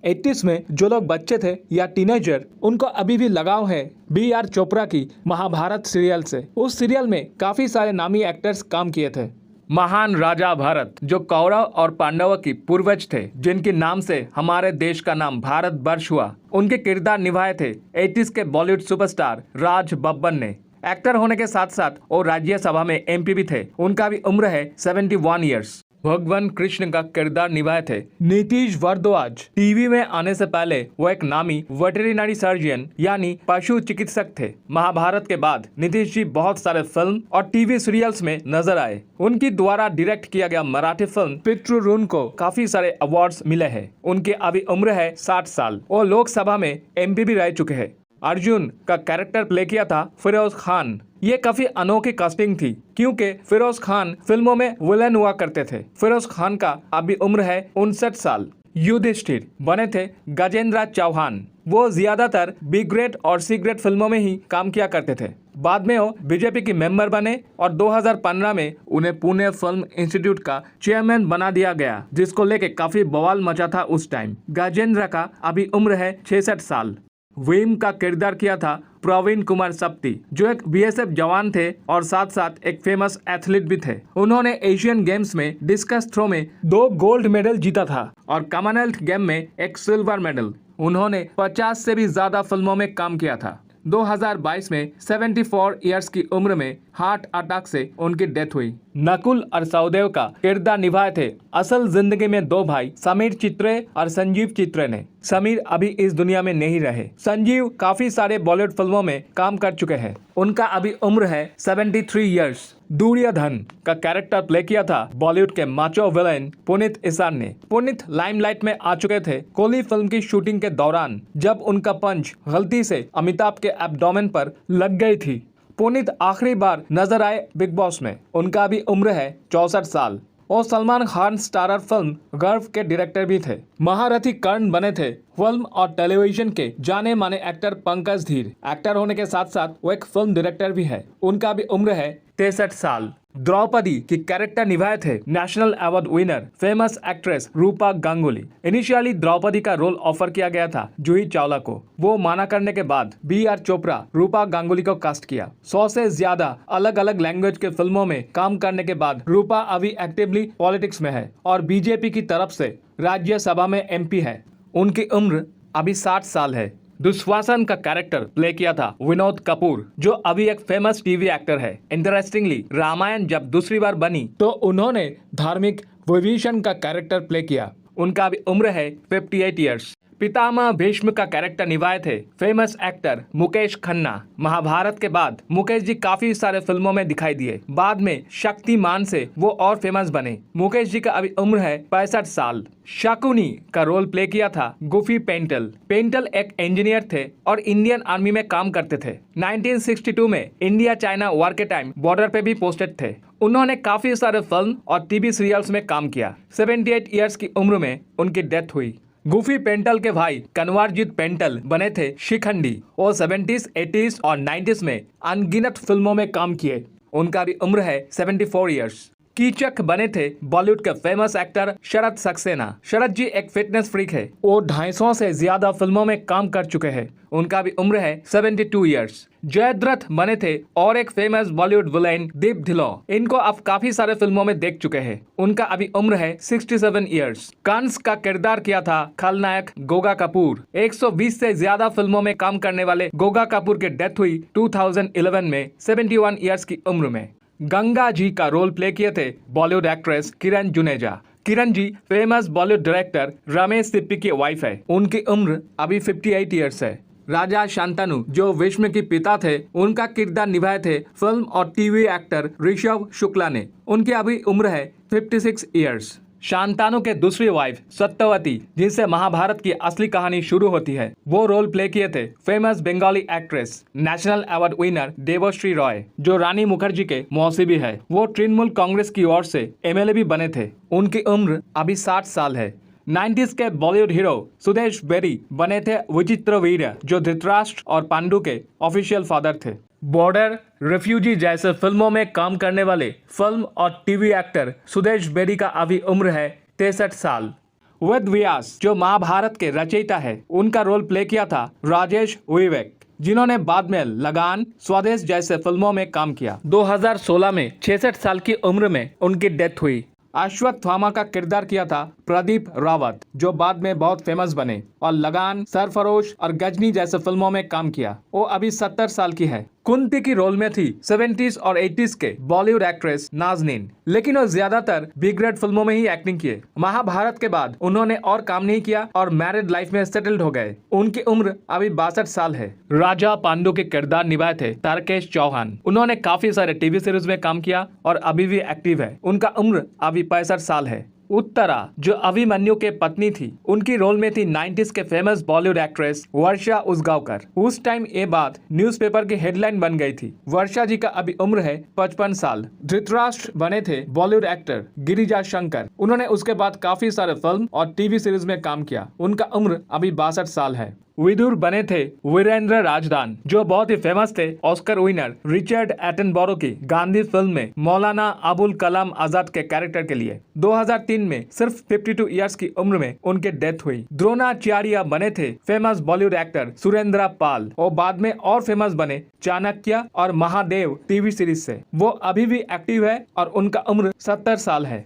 80s में जो लोग बच्चे थे या टीनेजर, उनको अभी भी लगाव है बी.आर. चोपड़ा की महाभारत सीरियल से। उस सीरियल में काफी सारे नामी एक्टर्स काम किए थे। महान राजा भरत जो कौरव और पांडवों की पूर्वज थे, जिनके नाम से हमारे देश का नाम भारत वर्ष हुआ, उनके किरदार निभाए थे 80s के बॉलीवुड सुपरस्टार राज बब्बर ने। एक्टर होने के साथ साथ वो राज्यसभा में एमपी भी थे। उनका भी उम्र है 71 ईयर्स। भगवान कृष्ण का किरदार निभाए थे नीतीश भारद्वाज। टीवी में आने से पहले वो एक नामी वेटरिनरी सर्जन यानी पशु चिकित्सक थे। महाभारत के बाद नीतीश जी बहुत सारे फिल्म और टीवी सीरियल्स में नजर आए। उनकी द्वारा डायरेक्ट किया गया मराठी फिल्म पितृऋण को काफी सारे अवार्ड्स मिले हैं। उनकी अभी उम्र है 60 साल। वो लोकसभा में एमपी भी रह चुके हैं। अर्जुन का कैरेक्टर प्ले किया था फिरोज खान। ये काफी अनोखी कास्टिंग थी क्योंकि फिरोज खान फिल्मों में विलन हुआ करते थे। फिरोज खान का अभी उम्र है 59 साल। युधिष्ठिर बने थे गजेंद्र चौहान। वो ज्यादातर बी ग्रेड और सी ग्रेड फिल्मों में ही काम किया करते थे। बाद में वो बीजेपी की मेंबर बने और 2015 में उन्हें पुणे फिल्म इंस्टीट्यूट का चेयरमैन बना दिया गया, जिसको लेके काफी बवाल मचा था उस टाइम। गजेंद्र का अभी उम्र है 66 साल। भीम का किरदार किया था प्रवीण कुमार सप्ती, जो एक बीएसएफ जवान थे और साथ साथ एक फेमस एथलीट भी थे। उन्होंने एशियन गेम्स में डिस्कस थ्रो में 2 गोल्ड मेडल जीता था और कॉमनवेल्थ गेम में एक सिल्वर मेडल। उन्होंने 50 से भी ज्यादा फिल्मों में काम किया था। 2022 में 74 इयर्स की उम्र में हार्ट अटैक से उनकी डेथ हुई। नकुल और सहदेव का किरदार निभाए थे असल जिंदगी में 2 भाई समीर चित्रे और संजीव चित्रे ने। समीर अभी इस दुनिया में नहीं रहे। संजीव काफी सारे बॉलीवुड फिल्मों में काम कर चुके हैं। उनका अभी उम्र है 73 इयर्स। दुर्योधन का कैरेक्टर प्ले किया था बॉलीवुड के माचो विलेन पुनीत इसार ने। पुनीत लाइमलाइट में आ चुके थे कोली फिल्म की शूटिंग के दौरान, जब उनका पंच गलती से अमिताभ के एब्डोमेन पर लग गई थी। पुनीत आखिरी बार नजर आए बिग बॉस में। उनका भी उम्र है 64 साल। और सलमान खान स्टारर फिल्म गर्व के डायरेक्टर भी थे। महारथी कर्ण बने थे फिल्म और टेलीविजन के जाने माने एक्टर पंकज धीर। एक्टर होने के साथ साथ वो एक फिल्म डायरेक्टर भी है। उनका भी उम्र है 63 साल। द्रौपदी की कैरेक्टर निभाए थे national award winner famous actress Rupa Ganguly. Initially Draupadi का रोल ऑफर किया गया था जूही चावला को। वो माना करने के बाद बी.आर. चोपड़ा रूपा गांगुली को कास्ट किया। 100 से ज्यादा अलग अलग लैंग्वेज के फिल्मों में काम करने के बाद रूपा अभी एक्टिवली पॉलिटिक्स में है और बीजेपी की तरफ से राज्यसभा में एमपी है। उनकी उम्र अभी 60 साल है। दुश्वासन का कैरेक्टर प्ले किया था विनोद कपूर, जो अभी एक फेमस टीवी एक्टर है। इंटरेस्टिंगली, रामायण जब दूसरी बार बनी तो उन्होंने धार्मिक विभीषण का कैरेक्टर प्ले किया। उनका भी उम्र है 58 इयर्स। पितामह भीष्म का कैरेक्टर निभाए थे फेमस एक्टर मुकेश खन्ना। महाभारत के बाद मुकेश जी काफी सारे फिल्मों में दिखाई दिए। बाद में शक्तिमान से वो और फेमस बने। मुकेश जी का अभी उम्र है 65 साल। शकुनी का रोल प्ले किया था गुफी पेंटल। पेंटल एक इंजीनियर थे और इंडियन आर्मी में काम करते थे। 1962 में इंडिया चाइना वॉर के टाइम बॉर्डर पे भी पोस्टेड थे। उन्होंने काफी सारे फिल्म और टीवी सीरियल्स में काम किया। 78 इयर्स की उम्र में उनकी डेथ हुई। गुफी पेंटल के भाई कनवारजीत पेंटल बने थे शिखंडी और 70s, 80s और 90s में अनगिनत फिल्मों में काम किए। उनका भी उम्र है 74 इयर्स। कीचक बने थे बॉलीवुड के फेमस एक्टर शरद सक्सेना। शरद जी एक फिटनेस फ्रीक है। वो 250 से ज्यादा फिल्मों में काम कर चुके हैं। उनका भी उम्र है 72 इयर्स। जयद्रथ बने थे और एक फेमस बॉलीवुड विलेन दीप ढिल्लों। इनको आप काफी सारे फिल्मों में देख चुके हैं। उनका अभी उम्र है 67 इयर्स। कंस का किरदार किया था खलनायक गोगा कपूर। 120 से ज्यादा फिल्मों में काम करने वाले गोगा कपूर की डेथ हुई 2011 में 71 इयर्स की उम्र में। गंगा जी का रोल प्ले किए थे बॉलीवुड एक्ट्रेस किरण जुनेजा। किरण जी फेमस बॉलीवुड डायरेक्टर रमेश सिप्पी की वाइफ है। उनकी उम्र अभी 58 इयर्स है। राजा शांतनु जो विष्णु के पिता थे, उनका किरदार निभाए थे फिल्म और टीवी एक्टर ऋषभ शुक्ला ने। उनकी अभी उम्र है 56 इयर्स। शांतनु के दूसरी वाइफ सत्यवती, जिनसे महाभारत की असली कहानी शुरू होती है, वो रोल प्ले किए थे famous Bengali actress national award winner Debashree Roy, जो रानी मुखर्जी के मौसी भी है। वो तृणमूल कांग्रेस की ओर से एमएलए भी बने थे। उनकी उम्र अभी 60 साल है। 90s के बॉलीवुड हीरो सुदेश बेरी बने थे विचित्र वीर, जो धृतराष्ट्र और पांडु के ऑफिशियल फादर थे। बॉर्डर, रेफ्यूजी जैसे फिल्मों में काम करने वाले फिल्म और टीवी एक्टर सुदेश बेरी का अभी उम्र है 63 साल। वेद व्यास जो महाभारत के रचयिता है, उनका रोल प्ले किया था राजेश विवेक, जिन्होंने बाद में लगान, स्वदेश जैसे फिल्मों में काम किया। 2016 में 66 साल की उम्र में उनकी डेथ हुई। अश्वत्थामा का किरदार किया था प्रदीप रावत, जो बाद में बहुत फेमस बने और लगान, सरफरोश और गजनी जैसे फिल्मों में काम किया। वो अभी 70 साल की है। कुंती की रोल में थी 70s और 80s के बॉलीवुड एक्ट्रेस नाज़नीन, लेकिन वो ज्यादातर बी ग्रेड फिल्मों में ही एक्टिंग किए। महाभारत के बाद उन्होंने और काम नहीं किया और मैरिड लाइफ में सेटल्ड हो गए। उनकी उम्र अभी 62 साल है। राजा पांडु के किरदार निभाए थे तारकेश चौहान। उन्होंने काफी सारे टीवी सीरीज में काम किया और अभी भी एक्टिव है। उनका उम्र अभी 65 साल है। उत्तरा जो अभिमन्यु के पत्नी थी, उनकी रोल में थी 90s के फेमस बॉलीवुड एक्ट्रेस वर्षा उसगांवकर। उस टाइम ये बात न्यूज़पेपर की हेडलाइन बन गई थी। वर्षा जी का अभी उम्र है 55 साल। धृतराष्ट्र बने थे बॉलीवुड एक्टर गिरिजा शंकर। उन्होंने उसके बाद काफी सारे फिल्म और टीवी सीरीज में काम किया। उनका उम्र अभी 62 साल है। विदुर बने थे वीरेंद्र राजदान, जो बहुत ही फेमस थे ऑस्कर विनर रिचर्ड एटनबरो की गांधी फिल्म में मौलाना अबुल कलाम आजाद के कैरेक्टर के लिए। 2003 में सिर्फ 52 इयर्स की उम्र में उनके डेथ हुई। द्रोणाचार्य बने थे फेमस बॉलीवुड एक्टर सुरेंद्र पाल और बाद में और फेमस बने चाणक्य और महादेव टीवी सीरीज से। वो अभी भी एक्टिव है और उनका उम्र 70 साल है।